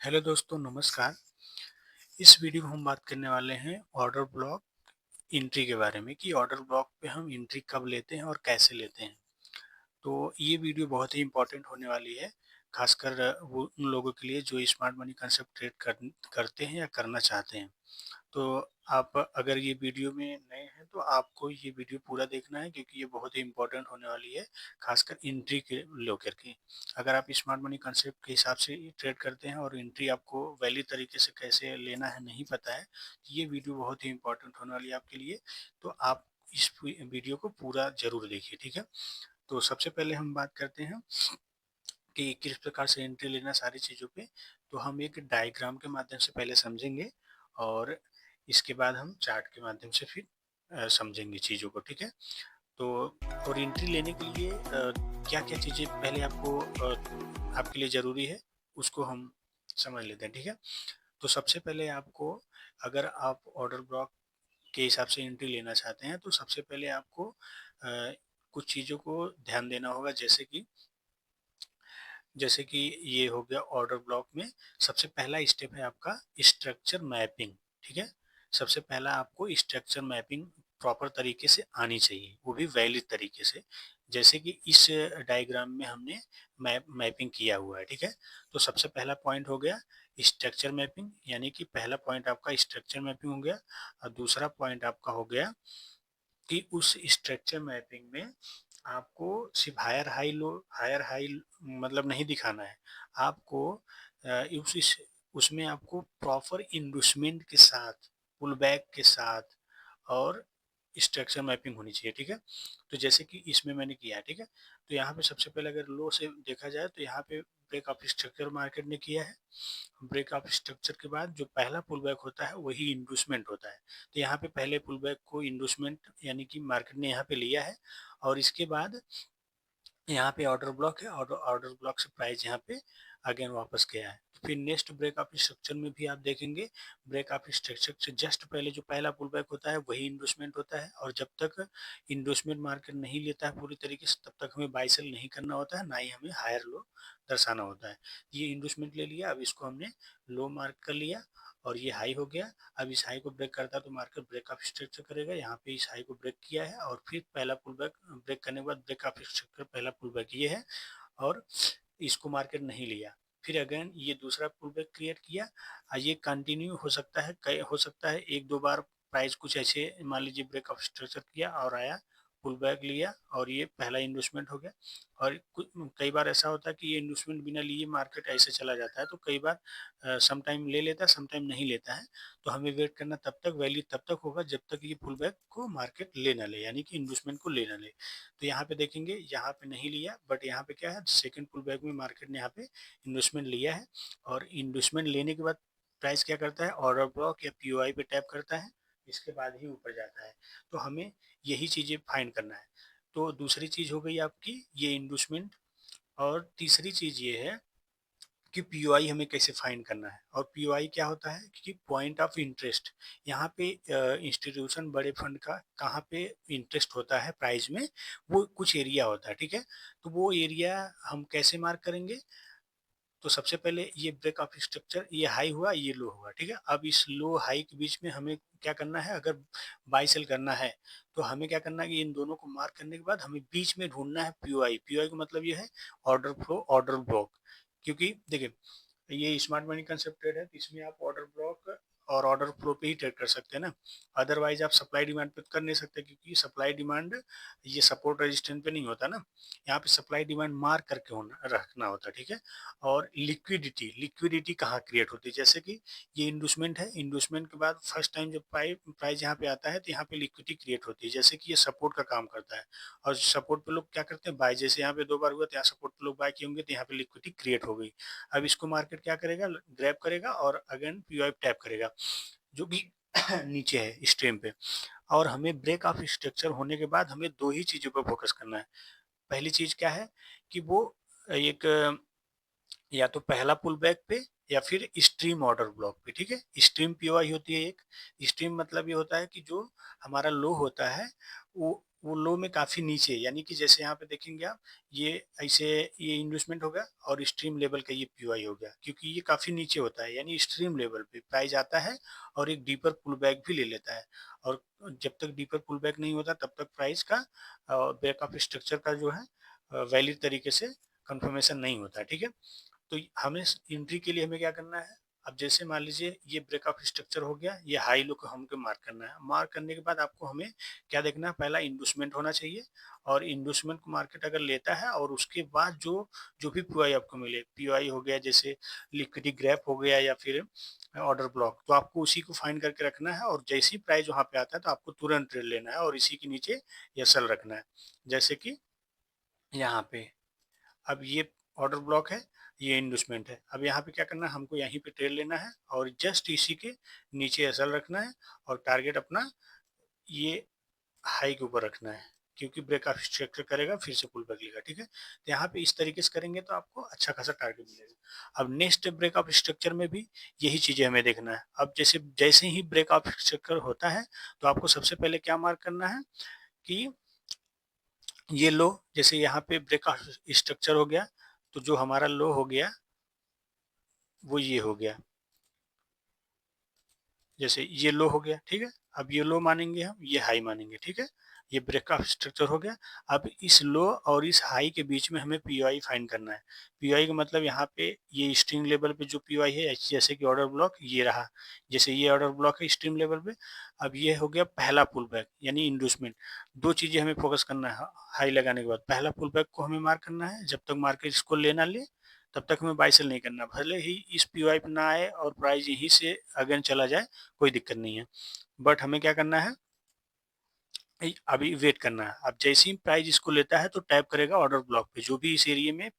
Hello दोस्तों, नमस्कार। इस वीडियो में हम बात करने वाले हैं ऑर्डर ब्लॉक एंट्री के बारे में कि ऑर्डर ब्लॉक पे हम एंट्री कब लेते हैं और कैसे लेते हैं। तो ये वीडियो बहुत ही इम्पोर्टेंट होने वाली है, खासकर वो उन लोगों के लिए जो स्मार्ट मनी कंसेप्ट ट्रेड करते हैं या करना चाहते हैं। तो आप अगर ये वीडियो में नए हैं तो आपको ये वीडियो पूरा देखना है, क्योंकि ये बहुत ही इम्पोर्टेंट होने वाली है, खासकर एंट्री के लेकर के। अगर आप स्मार्ट मनी कंसेप्ट के हिसाब से ट्रेड करते हैं और एंट्री आपको वैलिड तरीके से कैसे लेना है नहीं पता है, तो ये वीडियो बहुत ही इम्पोर्टेंट होने वाली है आपके लिए। तो आप इस वीडियो को पूरा ज़रूर देखिए, ठीक है? तो सबसे पहले हम बात करते हैं कि किस प्रकार से एंट्री लेना सारी चीज़ों पे। तो हम एक डायग्राम के माध्यम से पहले समझेंगे, और इसके बाद हम चार्ट के माध्यम से फिर समझेंगे चीज़ों को, ठीक है? तो और एंट्री लेने के लिए क्या-क्या चीज़ें पहले आपके लिए ज़रूरी है, उसको हम समझ लेते हैं, ठीक है? तो सबसे पहले आपको, अगर आप ऑर्डर ब्लॉक के हिसाब से एंट्री लेना चाहते हैं, तो सबसे पहले आपको कुछ चीज़ों को ध्यान देना होगा, जैसे कि ये हो गया ऑर्डर ब्लॉक में। सबसे पहला स्टेप है आपका स्ट्रक्चर मैपिंग, ठीक है? सबसे पहला आपको स्ट्रक्चर मैपिंग प्रॉपर तरीके से आनी चाहिए, वो भी वैलिड तरीके से। जैसे कि इस डायग्राम में हमने मैपिंग किया हुआ है, ठीक है? तो सबसे पहला पॉइंट हो गया स्ट्रक्चर मैपिंग, यानी कि पहला पॉइंट आपका स्ट्रक्चर मैपिंग हो गया। और दूसरा पॉइंट आपका हो गया कि उस स्ट्रक्चर मैपिंग में आपको सिर्फ हायर हाई मतलब नहीं दिखाना है। आपको उसमें आपको प्रॉपर इंडोर्समेंट के साथ, पुल बैक के साथ और स्ट्रक्चर मैपिंग होनी चाहिए, ठीक है? तो जैसे कि इसमें मैंने किया है, ठीक है? तो यहाँ पे सबसे पहले अगर लो से देखा जाए तो यहाँ पे ब्रेक ऑफ स्ट्रक्चर मार्केट ने किया है। ब्रेक ऑफ स्ट्रक्चर के बाद जो पहला पुल बैक होता है वही इंडोर्समेंट होता है। तो यहाँ पे पहले पुल बैक को इंडोर्समेंट यानी कि मार्केट ने यहाँ पे लिया है, और इसके बाद यहाँ पे ऑर्डर ब्लॉक है, और ऑर्डर ब्लॉक से प्राइस यहाँ पे अगेन वापस गया है। तो फिर नेक्स्ट ब्रेक ऑफ स्ट्रक्चर में भी आप देखेंगे, ब्रेक ऑफ स्ट्रक्चर से जस्ट पहले जो पहला पुल बैक होता है वही इंडोर्समेंट होता है, और जब तक इंडोर्समेंट मार्केट नहीं लेता है पूरी तरीके से, तब तक हमें बाय सेल नहीं करना होता है, ना ही हमें हायर लो दर्शाना होता है। ये इंडोर्समेंट ले लिया, अब इसको हमने लो मार्क कर लिया, और ये हाई हो गया। अब इस हाई को ब्रेक करता है तो मार्केट ब्रेक ऑफ स्ट्रक्चर करेगा। यहाँ पे इस हाई को ब्रेक किया है, और फिर पहला पुल बैक ब्रेक करने के बाद ब्रेक ऑफ स्ट्रक्चर पहला पुल बैक ये है, और इसको मार्केट नहीं लिया। फिर अगेन ये दूसरा पुल बैक क्रिएट किया, ये कंटिन्यू हो सकता है, हो सकता है एक दो बार प्राइस कुछ ऐसे मान लीजिए ब्रेक ऑफ स्ट्रक्चर किया और आया, पुल बैक लिया, और ये पहला इन्वेस्टमेंट हो गया। और कई बार ऐसा होता है कि ये इन्वेस्टमेंट बिना लिए मार्केट ऐसे चला जाता है, तो कई बार सम टाइम ले लेता है, सम टाइम नहीं लेता है। तो हमें वेट करना तब तक, वैल्यू तब तक होगा जब तक ये पुल बैक को मार्केट ले ना ले, यानी कि इन्वेस्टमेंट को ले ना ले। तो यहाँ पे देखेंगे, यहाँ पे नहीं लिया, बट यहाँ पे क्या है, सेकंड पुल बैक में मार्केट ने यहाँ पे इन्वेस्टमेंट लिया है, और इन्वेस्टमेंट लेने के बाद प्राइस क्या करता है, ऑर्डर ब्लॉक या पीओआई पे टैप करता है, इसके बाद ही ऊपर जाता है। तो हमें यही चीज़ें फाइंड करना है। तो दूसरी चीज़ हो गई आपकी ये इन्वेस्टमेंट, और तीसरी चीज़ ये है कि पीओआई हमें कैसे फाइंड करना है। और पीओआई क्या होता है कि पॉइंट ऑफ इंटरेस्ट, यहाँ पे इंस्टीट्यूशन बड़े फंड का कहाँ पे इंटरेस्ट होता है प्राइस में, वो कुछ एरिया होता है, ठीक है? तो वो एरिया हम कैसे मार्क करेंगे? तो सबसे पहले ये ब्रेक ऑफ स्ट्रक्चर, ये हाई हुआ, ये लो हुआ, ठीक है? अब इस लो हाई के बीच में हमें क्या करना है, अगर बाई सेल करना है तो हमें क्या करना है कि इन दोनों को मार्क करने के बाद हमें बीच में ढूंढना है पीओआई। पीओआई का मतलब ये है ऑर्डर फ्लो, ऑर्डर ब्लॉक। क्योंकि देखिए, ये स्मार्ट मनी कंसेप्ट ट्रेड है, तो इसमें आप ऑर्डर ब्लॉक और ऑर्डर फ्लो पे ही ट्रेड कर सकते हैं ना। अदरवाइज आप सप्लाई डिमांड पे कर नहीं सकते, क्योंकि सप्लाई डिमांड ये सपोर्ट रेजिस्टेंस पे नहीं होता ना। यहाँ पे सप्लाई डिमांड मार्क करके होना रखना होता है, ठीक है? और लिक्विडिटी, लिक्विडिटी कहाँ क्रिएट होती है, जैसे कि ये इंडोसमेंट है, इंडोसमेंट के बाद फर्स्ट टाइम जब प्राइस यहाँ पे आता है तो यहाँ पे लिक्विडिटी क्रिएट होती है, जैसे कि ये सपोर्ट का काम करता है। और सपोर्ट पे लोग क्या करते हैं, बाय, जैसे यहाँ पे दो बार हुआ तो यहाँ सपोर्ट पे लोग बाय किए होंगे, तो यहाँ पे लिक्विडिटी क्रिएट हो गई। अब इसको मार्केट क्या करेगा, ग्रैब करेगा और अगेन पीओआई टैप करेगा, जो कि नीचे है स्ट्रीम पे। और हमें ब्रेक ऑफ स्ट्रक्चर होने के बाद हमें दो ही चीजों पर फोकस करना है। पहली चीज क्या है कि वो एक या तो पहला पुल बैक पे या फिर स्ट्रीम ऑर्डर ब्लॉक पे, ठीक है? स्ट्रीम पीओआई होती है एक। स्ट्रीम मतलब ये होता है कि जो हमारा लो होता है वो वो लो में काफ़ी नीचे, यानी कि जैसे यहाँ पे देखेंगे आप, ये ऐसे ये इन्वेस्टमेंट हो गया और स्ट्रीम लेवल का ये पीओआई हो गया, क्योंकि ये काफ़ी नीचे होता है, यानी स्ट्रीम लेवल पे प्राइस आता है और एक डीपर पुल बैक भी ले लेता है। और जब तक डीपर पुल बैक नहीं होता तब तक प्राइस का बैक ऑफ स्ट्रक्चर का जो है वैलिड तरीके से कंफर्मेशन नहीं होता है, ठीक है। तो हमें एंट्री के लिए हमें क्या करना है, अब जैसे मान लीजिए ये ब्रेक ऑफ स्ट्रक्चर हो गया, ये हाई लो को हमको मार्क करना है। मार्क करने के बाद आपको हमें क्या देखना है, पहला इंडोसमेंट होना चाहिए, और इंडोसमेंट को मार्केट अगर लेता है और उसके बाद जो जो भी पीओआई आपको मिले, पीओआई हो गया जैसे लिक्विडिटी ग्रैप हो गया या फिर ऑर्डर ब्लॉक, तो आपको उसी को फाइंड करके रखना है, और जैसे ही प्राइस वहाँ पे आता है तो आपको तुरंत ट्रेड लेना है और इसी के नीचे एसएल रखना है। जैसे कि यहाँ पे अब ये ऑर्डर ब्लॉक है, ये इन्वेस्टमेंट है। अब यहाँ पे क्या करना है, हमको यहीं पे ट्रेड लेना है और जस्ट इसी के नीचे एसएल रखना है, और टारगेट अपना ये हाई के ऊपर रखना है, क्योंकि ब्रेक ऑफ स्ट्रक्चर करेगा फिर से पुल बैक लेगा, ठीक है। तो यहाँ पे इस तरीके से करेंगे तो आपको अच्छा खासा टारगेट मिलेगा। अब नेक्स्ट ब्रेक ऑफ स्ट्रक्चर में भी यही चीजें हमें देखना है। अब जैसे जैसे ही ब्रेक ऑफ स्ट्रक्चर होता है तो आपको सबसे पहले क्या मार्क करना है कि ये लो, जैसे यहाँ पे ब्रेक ऑफ स्ट्रक्चर हो गया, तो जो हमारा लो हो गया वो ये हो गया, जैसे ये लो हो गया, ठीक है। अब ये लो मानेंगे हम, ये हाई मानेंगे, ठीक है। ये ब्रेक ऑफ स्ट्रक्चर हो गया। अब इस लो और इस हाई के बीच में हमें पीओआई फाइंड करना है। पीओआई का मतलब यहाँ पे ये स्ट्रीम लेवल पे जो पीओआई है, जैसे कि ऑर्डर ब्लॉक ये रहा, जैसे ये ऑर्डर ब्लॉक है स्ट्रीम लेवल पे। अब ये हो गया पहला पुल बैक यानी इंड्यूसमेंट। दो चीजें हमें फोकस करना है हाई लगाने के बाद, पहला पुल बैक को हमें मार्क करना है, जब तक मार्केट इसको ले ना ले तब तक हमें बाय सेल नहीं करना, भले ही इस पीओआई पे ना आए और प्राइस यहीं से अगेन चला जाए, कोई दिक्कत नहीं है। बट हमें क्या करना है, अभी वेट करना है। अब जैसे ही प्राइस इसको लेता है तो टैप करेगा ऑर्डर ब्लॉक पे, जो भी इस एरिया में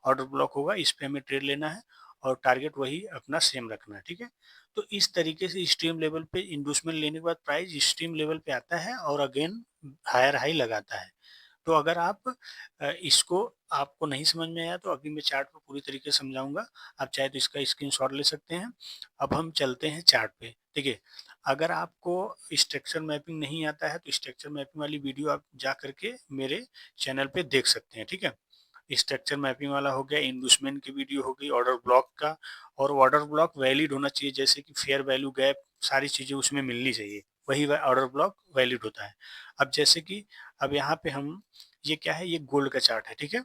ऑर्डर ब्लॉक होगा इस पे हमें ट्रेड लेना है, और टारगेट वही अपना सेम रखना है, ठीक है। तो इस तरीके से स्ट्रीम लेवल पे इंडोसमेंट लेने के बाद प्राइस स्ट्रीम लेवल पे आता है और अगेन हायर हाई लगाता है। तो अगर आप इसको आपको नहीं समझ में आया तो अभी मैं चार्ट को पूरी तरीके से समझाऊंगा, आप चाहे तो इसका स्क्रीनशॉट ले सकते हैं। अब हम चलते हैं चार्ट पे, ठीक है। अगर आपको स्ट्रक्चर मैपिंग नहीं आता है तो स्ट्रक्चर मैपिंग वाली वीडियो आप जा करके मेरे चैनल पे देख सकते हैं, ठीक है। स्ट्रक्चर मैपिंग वाला हो गया, इंडोसमेंट की वीडियो हो गई, ऑर्डर ब्लॉक का, और ऑर्डर ब्लॉक वैलिड होना चाहिए, जैसे कि फेयर वैल्यू गैप सारी चीज़ें उसमें मिलनी चाहिए, वही ऑर्डर ब्लॉक वैलिड होता है। अब जैसे कि अब यहाँ पे हम, ये क्या है, ये गोल्ड का चार्ट है, ठीक है।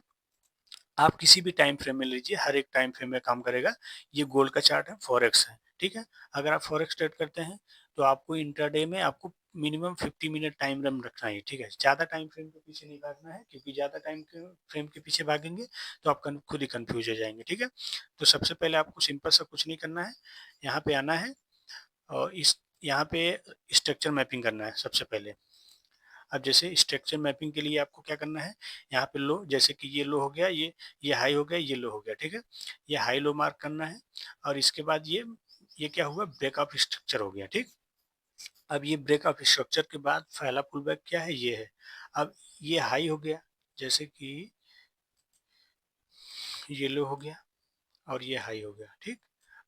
आप किसी भी टाइम फ्रेम में लीजिए, हर एक टाइम फ्रेम में काम करेगा। ये गोल्ड का चार्ट है, फॉरेक्स है, ठीक है। अगर आप फॉरेक्स ट्रेड करते हैं तो आपको इंट्राडे में आपको मिनिमम 50 मिनट टाइम फ्रेम रखना है, ठीक है। ज़्यादा टाइम फ्रेम के पीछे नहीं भागना है, क्योंकि ज़्यादा टाइम फ्रेम के पीछे भागेंगे तो आप खुद ही कंफ्यूज हो जाएंगे, ठीक है। तो सबसे पहले आपको सिंपल सा कुछ नहीं करना है, यहाँ पे आना है और इस यहाँ पे स्ट्रक्चर मैपिंग करना है सबसे पहले। अब जैसे स्ट्रक्चर मैपिंग के लिए आपको क्या करना है, यहाँ पे लो, जैसे कि ये लो हो गया, ये हाई हो गया, ये लो हो गया, ठीक है। ये हाई लो मार्क करना है, और इसके बाद ये क्या हुआ, ब्रेक ऑफ स्ट्रक्चर हो गया, ठीक। अब ये ब्रेक ऑफ स्ट्रक्चर के बाद पहला पुल बैक क्या है, ये है। अब ये हाई हो गया, जैसे कि ये लो हो गया और ये हाई हो गया, ठीक।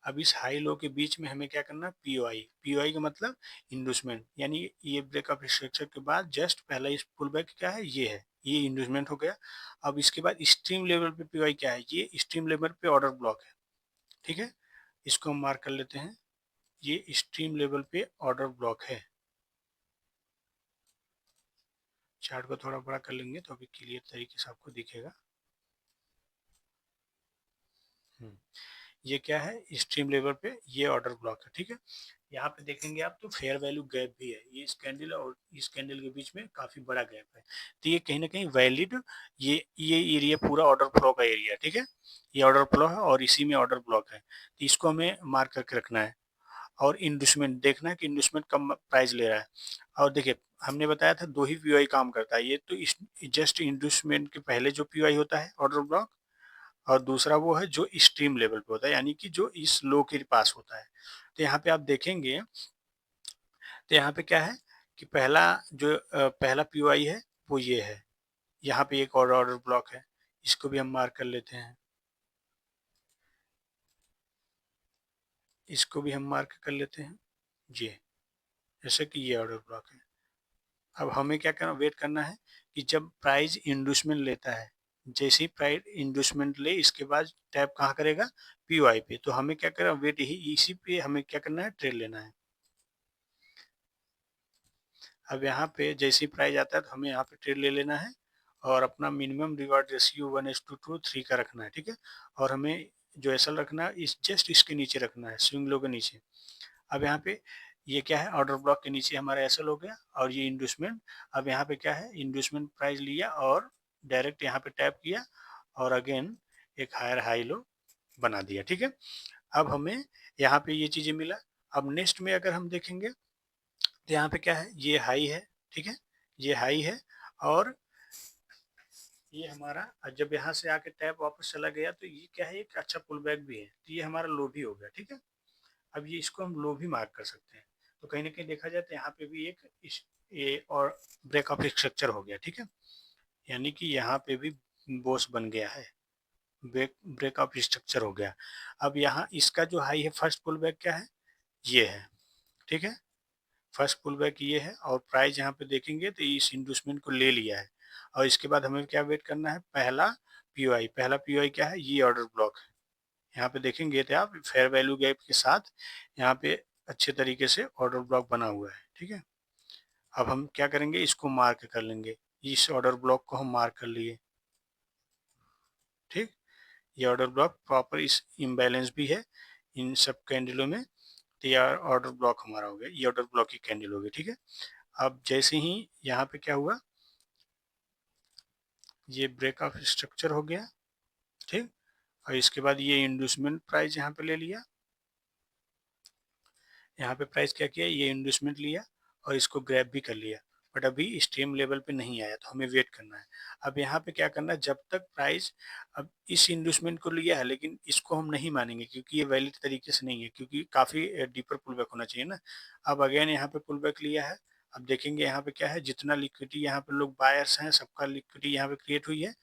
अब इस हाई लो के बीच में हमें क्या करना है, पीओआई। पीओआई का मतलब इंडोसमेंट, यानी ये ब्रेक ऑफ स्ट्रक्चर के बाद जस्ट पहला इस पुल बैक क्या है, ये है, ये इंडोसमेंट हो गया। अब इसके बाद स्ट्रीम लेवल पे पीओआई क्या है, ये स्ट्रीम लेवल पे ऑर्डर ब्लॉक है, ठीक है। इसको हम मार्क कर लेते हैं, ये स्ट्रीम लेवल पे ऑर्डर ब्लॉक है। चार्ट को थोड़ा बड़ा कर लेंगे तो अभी क्लियर तरीके से आपको दिखेगा। हम्म। ये क्या है, स्ट्रीम लेवल पे ये ऑर्डर ब्लॉक है, ठीक है। यहाँ पे देखेंगे आप तो फेयर वैल्यू गैप भी है, ये इस कैंडल और इस कैंडल के बीच में काफी बड़ा गैप है, तो ये कहीं ना कहीं वैलिड, ये एरिया पूरा ऑर्डर फ्लो का एरिया, ठीक है। ये ऑर्डर फ्लो है और इसी में ऑर्डर ब्लॉक है, तो इसको हमें मार्क करके रखना है। और इंडस्टमेंट देखना है कि इंडस्टमेंट कम प्राइस ले रहा है। और देखिए, हमने बताया था दो ही पीओआई काम करता है, ये तो जस्ट इंडस्टमेंट के पहले जो पीओआई होता है ऑर्डर ब्लॉक, और दूसरा वो है जो स्ट्रीम लेवल पे होता है, यानी कि जो इस लो के पास होता है। तो यहाँ पे आप देखेंगे, तो यहाँ पे क्या है कि पहला जो पहला पीओआई है वो ये है। यहाँ पे एक और ऑर्डर ब्लॉक है, इसको भी हम मार्क कर लेते हैं, इसको भी हम मार्क कर लेते हैं, ये जैसे कि ये ऑर्डर ब्लॉक है। अब हमें क्या करना, वेट करना है कि जब प्राइस इंड्यूसमेंट लेता है, जैसे ही प्राइस इंड्यूसमेंट ले इसके बाद टैप कहाँ करेगा, पीओआई पे, तो हमें क्या करना, वेट ही इसी पे हमें क्या करना है, ट्रेड लेना है। अब यहाँ पे जैसे ही प्राइस आता है तो हमें यहाँ पे ट्रेड ले लेना है और अपना मिनिमम रिवार्ड रेशियो 1:3 का रखना है, ठीक है। और हमें जो एसएल रखना है इस जस्ट इसके नीचे रखना है, स्विंग लो के नीचे। अब यहाँ पे ये क्या है, ऑर्डर ब्लॉक के नीचे हमारा एसएल हो गया और ये इंड्यूसमेंट। अब यहाँ पे क्या है, इंड्यूसमेंट प्राइस लिया और डायरेक्ट यहाँ पे टैप किया और अगेन एक हायर हाई लो बना दिया, ठीक है। अब हमें यहाँ पे ये चीजें मिला। अब नेक्स्ट में अगर हम देखेंगे तो यहाँ पे क्या है, ये हाई है, ठीक है, ये हाई है और ये हमारा, जब यहाँ से आके टैप वापस चला गया तो ये क्या है, एक अच्छा पुल बैक भी है, तो ये हमारा लो भी हो गया, ठीक है। अब ये इसको हम लो भी मार्क कर सकते हैं। तो कहीं ना कहीं देखा जाए तो यहाँ पे भी एक ये और ब्रेक ऑफ स्ट्रक्चर हो गया, ठीक है, यानी कि यहाँ पे भी बोस बन गया है, ब्रेक ब्रेक ऑफ स्ट्रक्चर हो गया। अब यहाँ इसका जो हाई है, फर्स्ट पुल बैक क्या है, ये है, ठीक है, फर्स्ट पुल बैक ये है और प्राइस यहाँ पे देखेंगे तो इस इंड्यूसमेंट को ले लिया है। और इसके बाद हमें क्या वेट करना है, पहला पीओआई, पहला पीओआई क्या है, ये ऑर्डर ब्लॉक है। यहाँ पे देखेंगे तो आप फेयर वैल्यू गैप के साथ यहाँ पे अच्छे तरीके से ऑर्डर ब्लॉक बना हुआ है, ठीक है। अब हम क्या करेंगे, इसको मार्क कर लेंगे, इस ऑर्डर ब्लॉक को हम मार्क कर लिए, ठीक। ये ऑर्डर ब्लॉक प्रॉपर इस इम्बैलेंस भी है इन सब कैंडलों में, तो ये ऑर्डर ब्लॉक हमारा हो गया, ये ऑर्डर ब्लॉक की कैंडल हो गई, ठीक है। अब जैसे ही यहाँ पे क्या हुआ, ये ब्रेक ऑफ स्ट्रक्चर हो गया, ठीक। और इसके बाद ये इंड्यूसमेंट प्राइस यहाँ पे ले लिया, यहाँ पे प्राइस क्या किया, ये इंड्यूसमेंट लिया और इसको ग्रैब भी कर लिया, बट अभी स्ट्रीम लेवल पे नहीं आया तो हमें वेट करना है। अब यहाँ पे क्या करना है, जब तक प्राइस, अब इस इंड्यूसमेंट को लिया है लेकिन इसको हम नहीं मानेंगे क्योंकि ये वैलिड तरीके से नहीं है, क्योंकि काफ़ी डीपर पुल बैक होना चाहिए ना। अब अगेन यहाँ पे पुल बैक लिया है। अब देखेंगे यहाँ पे क्या है, जितना लिक्विडिटी यहाँ पे लोग बायर्स हैं सबका लिक्विडिटी यहाँ पे क्रिएट हुई है,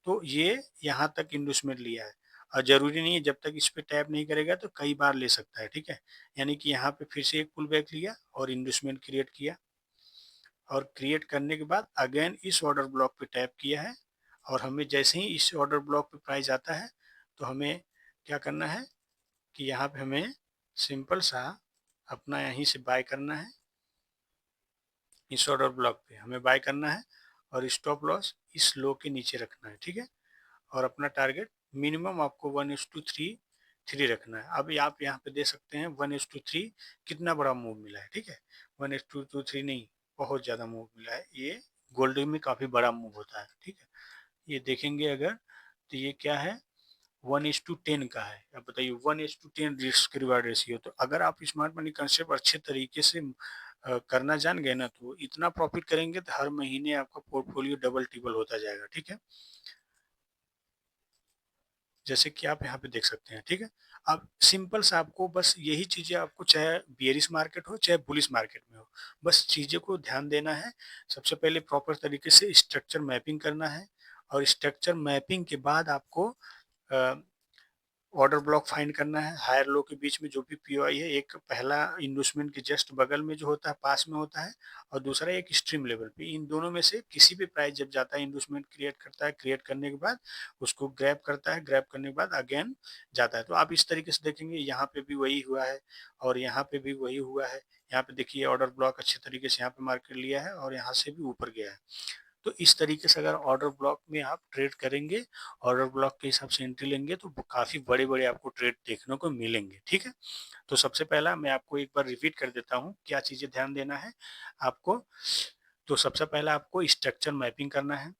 तो ये यहाँ तक इंड्यूसमेंट लिया है। और ज़रूरी नहीं है, जब तक इस पे टैप नहीं करेगा तो कई बार ले सकता है, ठीक है। यानी कि यहाँ पे फिर से एक पुल बैक लिया और इंड्यूसमेंट क्रिएट किया और क्रिएट करने के बाद अगेन इस ऑर्डर ब्लॉक पे टैप किया है और हमें जैसे ही इस ऑर्डर ब्लॉक पे प्राइस आता है तो हमें क्या करना है कि यहाँ पे हमें सिंपल सा अपना यहीं से बाय करना है, इस ऑर्डर ब्लॉक पे हमें बाय करना है और स्टॉप लॉस इस लो के नीचे रखना है, ठीक है। और अपना टारगेट मिनिमम आपको 1:3 रखना है। अब आप यहाँ पे दे सकते हैं 1:3 कितना बड़ा मूव मिला है, ठीक है, 1:3 नहीं, बहुत ज़्यादा मूव मिला है, ये गोल्ड में काफ़ी बड़ा मूव होता है, ठीक है। ये देखेंगे अगर तो ये क्या है, 1:10 का है। अब बताइए 1:10 रिस्क रिवार्ड रेशियो, तो अगर आप स्मार्ट मनी कंसेप्ट अच्छे तरीके से करना जान गए ना तो इतना प्रॉफिट करेंगे तो हर महीने आपका पोर्टफोलियो डबल ट्रिपल होता जाएगा, ठीक है, जैसे कि आप यहाँ पे देख सकते हैं, ठीक है। अब सिंपल सा आपको बस यही चीजें, आपको चाहे बियरिश मार्केट हो चाहे बुलिश मार्केट में हो, बस चीजों को ध्यान देना है। सबसे पहले प्रॉपर तरीके से स्ट्रक्चर मैपिंग करना है और स्ट्रक्चर मैपिंग के बाद आपको ऑर्डर ब्लॉक फाइंड करना है। हायर लो के बीच में जो भी पीओआई है, एक पहला इंडोसमेंट के जस्ट बगल में जो होता है, पास में होता है, और दूसरा एक स्ट्रीम लेवल पे। इन दोनों में से किसी भी प्राइस जब जाता है, इंडोसमेंट क्रिएट करता है, क्रिएट करने के बाद उसको ग्रैब करता है, ग्रैब करने के बाद अगेन जाता है। तो आप इस तरीके से देखेंगे, यहाँ पे भी वही हुआ है और यहाँ पे भी वही हुआ है। यहाँ पे देखिए ऑर्डर ब्लॉक अच्छे तरीके से यहाँ पे मार्केट लिया है और यहाँ से भी ऊपर गया है। तो इस तरीके से अगर ऑर्डर ब्लॉक में आप ट्रेड करेंगे, ऑर्डर ब्लॉक के हिसाब से एंट्री लेंगे, तो काफी बड़े बड़े आपको ट्रेड देखने को मिलेंगे, ठीक है। तो सबसे पहला मैं आपको एक बार रिपीट कर देता हूँ क्या चीजें ध्यान देना है आपको। तो सबसे पहला आपको स्ट्रक्चर मैपिंग करना है।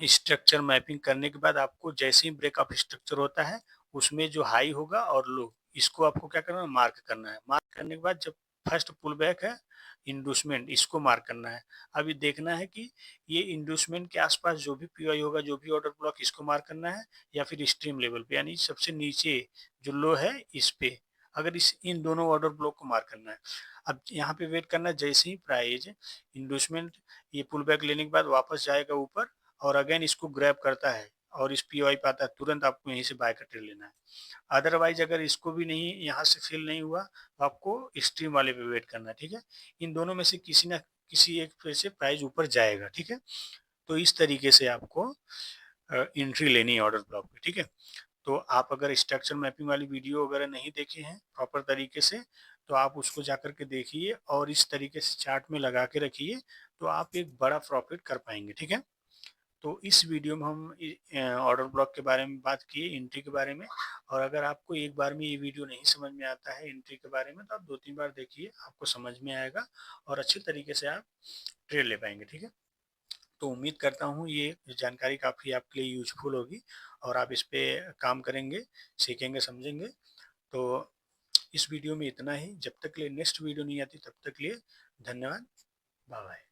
स्ट्रक्चर मैपिंग करने के बाद आपको जैसे ही ब्रेक ऑफ स्ट्रक्चर होता है उसमें जो हाई होगा और लो, इसको आपको क्या करना है, मार्क करना है। मार्क करने के बाद जब फर्स्ट पुल बैक है, इंडूसमेंट, इसको मार्क करना है। अभी देखना है कि ये इंडूसमेंट के आसपास जो भी पीआई होगा, जो भी ऑर्डर ब्लॉक, इसको मार्क करना है या फिर स्ट्रीम लेवल पे, यानी सबसे नीचे जो लो है इस पे, अगर इस इन दोनों ऑर्डर ब्लॉक को मार्क करना है। अब यहाँ पे वेट करना है, जैसे ही प्राइस इंडूसमेंट ये पुल बैक लेने के बाद वापस जाएगा ऊपर और अगेन इसको ग्रैब करता है और इस पीओआई पे आता है, तुरंत आपको यहीं से बाय का ट्रेड लेना है। अदरवाइज अगर इसको भी नहीं, यहाँ से फिल नहीं हुआ तो आपको स्ट्रीम वाले पे वेट करना है, ठीक है। इन दोनों में से किसी ना किसी एक पे से प्राइस ऊपर जाएगा, ठीक है। तो इस तरीके से आपको एंट्री लेनी है ऑर्डर ब्लॉक पे, ठीक है। तो आप अगर स्ट्रक्चर मैपिंग वाली वीडियो वगैरह नहीं देखे हैं प्रॉपर तरीके से, तो आप उसको जाकर के देखिए और इस तरीके से चार्ट में लगा के रखिए, तो आप एक बड़ा प्रॉफिट कर पाएंगे, ठीक है। तो इस वीडियो में हम ऑर्डर ब्लॉक के बारे में बात किए, एंट्री के बारे में। और अगर आपको एक बार में ये वीडियो नहीं समझ में आता है एंट्री के बारे में, तो आप 2-3 बार देखिए, आपको समझ में आएगा और अच्छे तरीके से आप ट्रेड ले पाएंगे, ठीक है। तो उम्मीद करता हूँ ये जानकारी काफ़ी आपके लिए यूज़फुल होगी और आप इस पे काम करेंगे, सीखेंगे, समझेंगे। तो इस वीडियो में इतना ही। जब तक के लिए नेक्स्ट वीडियो नहीं आती, तब तक के लिए धन्यवाद। Bye bye.